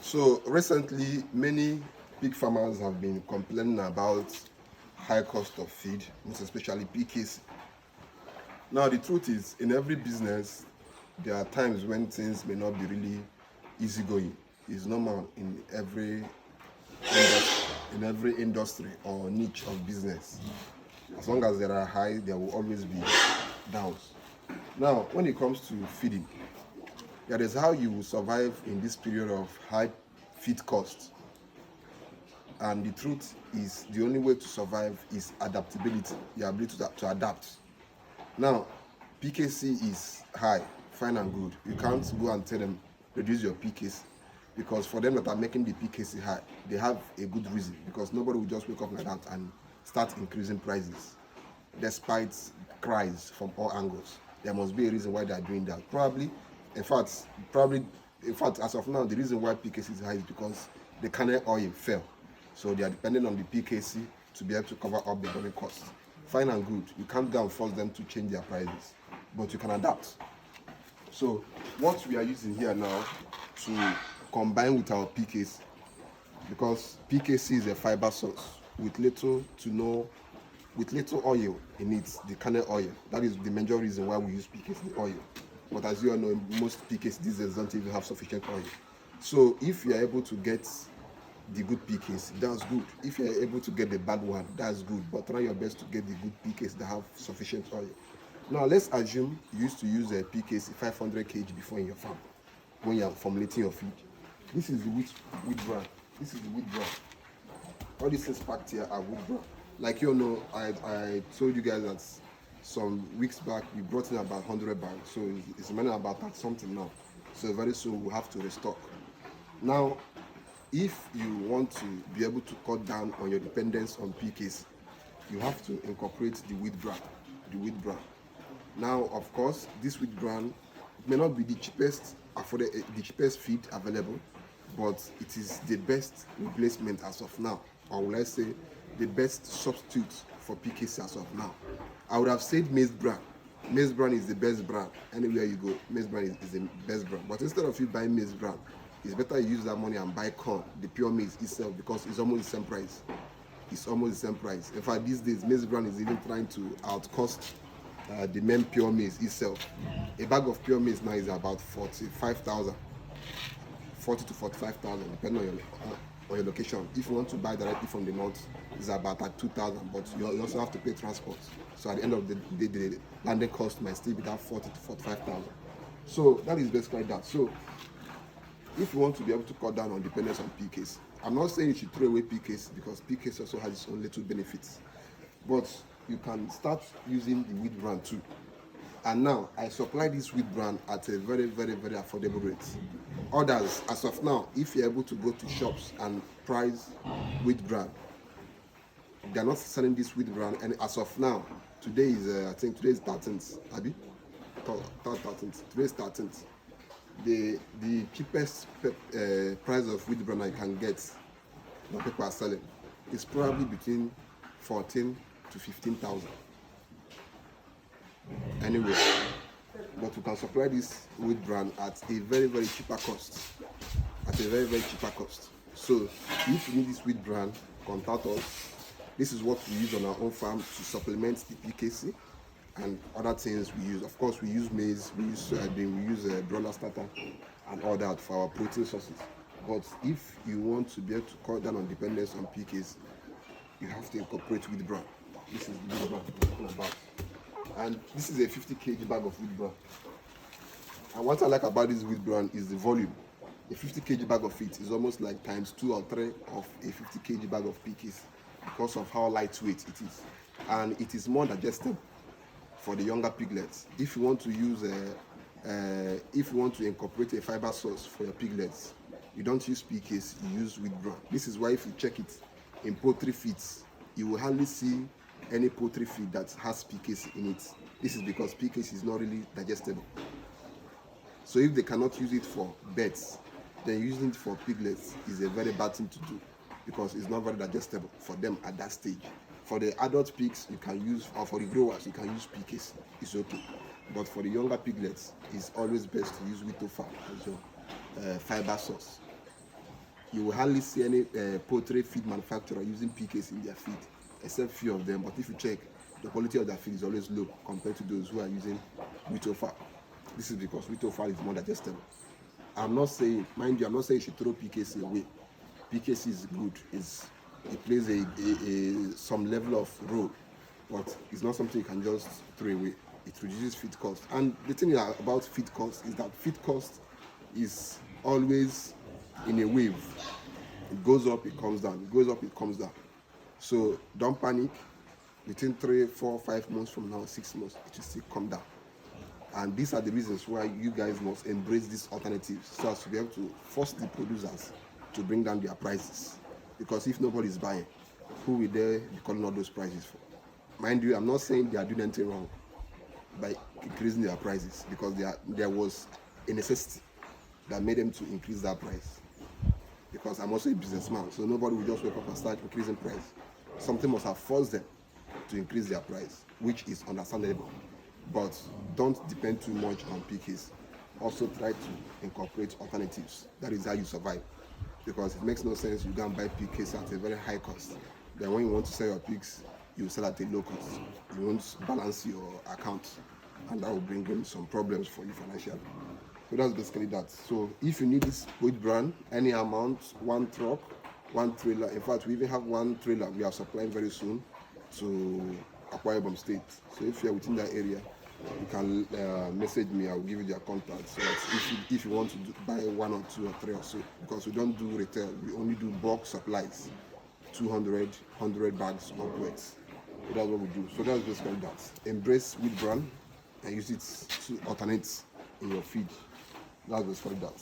So recently, many pig farmers have been complaining about high cost of feed, most especially PKC. Now, the truth is, in every business, there are times when things may not be really easygoing. It's normal in every industry or niche of business. As long as there are highs, there will always be downs. Now, when it comes to feeding, that is how you will survive in this period of high feed cost. And the truth is, the only way to survive is adaptability, the ability to adapt. Now, PKC is high, fine and good. You can't go and tell them reduce your PKC, because for them that are making the PKC high, they have a good reason, because nobody will just wake up like that and start increasing prices despite cries from all angles. There must be a reason why they are doing that. In fact, as of now, the reason why PKC is high is because the kernel oil fell. So they are depending on the PKC to be able to cover up the running costs. Fine and good. You can't go and force them to change their prices, but you can adapt. So what we are using here now to combine with our PKC, because PKC is a fiber source with little oil in it, the kernel oil. That is the major reason why we use PKC oil. But as you all know, most PKC these days don't even have sufficient oil. So if you are able to get the good PKC, that's good. If you are able to get the bad one, that's good. But try your best to get the good PKC that have sufficient oil. Now let's assume you used to use a PKC 500 kg before in your farm when you are formulating your feed. This is the wheat bran. This is the wheat bran. All these things packed here are wheat bran. Like you know, I told you guys that some weeks back we brought in about 100 bags, so it's running about that something now. So very soon we'll have to restock. Now, if you want to be able to cut down on your dependence on PKC, you have to incorporate the wheat bran. Now, of course, this wheat bran may not be the cheapest feed available, but it is the best replacement as of now, or will I say the best substitute for PKC as of now. I would have said maize bran. Maize bran is the best bran. Anywhere you go, maize bran is the best bran. But instead of you buying maize bran, it's better you use that money and buy corn, the pure maize itself, because it's almost the same price. In fact, these days, maize bran is even trying to outcost the main pure maize itself. A bag of pure maize now is about 40 to 45,000, depending on your location. If you want to buy directly from the north, it's about at 2,000, but you also have to pay transport. So at the end of the day, the landing cost might still be that 40 to 45,000. So that is basically that. So if you want to be able to cut down on dependence on PKs, I'm not saying you should throw away PKs, because PKs also has its own little benefits, but you can start using the wheat bran too. And now I supply this wheat bran at a very, very, very affordable rate. Others, as of now, if you're able to go to shops and price wheat bran, they're not selling this wheat bran. And as of now, today is I think today is 13th, Abi? 13th. Today is 13th. The cheapest price of wheat bran I can get that people are selling is probably between 14 to 15,000. Anyway, but we can supply this wheat bran at a very, very cheaper cost. So if you need this wheat bran, contact us. This is what we use on our own farm to supplement the PKC and other things we use. Of course, we use maize, we use soybean, we use broiler starter and all that for our protein sources. But if you want to be able to cut down on dependence on PKs, you have to incorporate wheat bran. This is the wheat bran I'm talking about. And this is a 50 kg bag of wheat bran. And what I like about this wheat bran is the volume. A 50 kg bag of it is almost like times 2 or 3 of a 50 kg bag of PKs, because of how lightweight it is. And it is more digestible for the younger piglets. If you want to incorporate a fiber source for your piglets, you don't use PKs, you use wheat bran. This is why if you check it in poultry feeds, you will hardly see any poultry feed that has PKs in it. This is because PKs is not really digestible. So if they cannot use it for birds, then using it for piglets is a very bad thing to do, because it's not very digestible for them at that stage. For the adult pigs, you can use, or for the growers, you can use PKs. It's okay. But for the younger piglets, it's always best to use wheat tofa as your fiber source. You will hardly see any poultry feed manufacturer using PKs in their feed, except few of them. But if you check, the quality of their feed is always low compared to those who are using wheat offal. This is because wheat offal is more digestible. I'm not saying, mind you, I'm not saying you should throw PKC away. PKC is good. It plays some level of role, but it's not something you can just throw away. It reduces feed cost. And the thing about feed cost is that feed cost is always in a wave. It goes up, it comes down. It goes up, it comes down. So don't panic. Within 3, 4, 5 months from now, 6 months, it will still come down. And these are the reasons why you guys must embrace these alternatives, so as to be able to force the producers to bring down their prices. Because if nobody is buying, who will they be calling all those prices for? Mind you, I'm not saying they are doing anything wrong by increasing their prices, because there was a necessity that made them to increase that price. Because I'm also a businessman, so nobody will just wake up and start increasing price. Something must have forced them to increase their price, which is understandable. But don't depend too much on PKs. Also try to incorporate alternatives. That is how you survive. Because it makes no sense you go and buy PKs at a very high cost. Then when you want to sell your pigs, you sell at a low cost. You won't balance your account, and that will bring in some problems for you financially. So that's basically that. So if you need this wheat bran, any amount, one truck, one trailer. In fact, we even have one trailer we are supplying very soon to Akwa Ibom State. So if you're within that area, you can message me. I'll give you their contact. So that if you want to buy 1 or 2 or 3 or so, because we don't do retail, we only do bulk supplies, 200, 100 bags upwards. So that's what we do. So that's basically that. Embrace wheat bran and use it to alternate in your feed. That's basically that.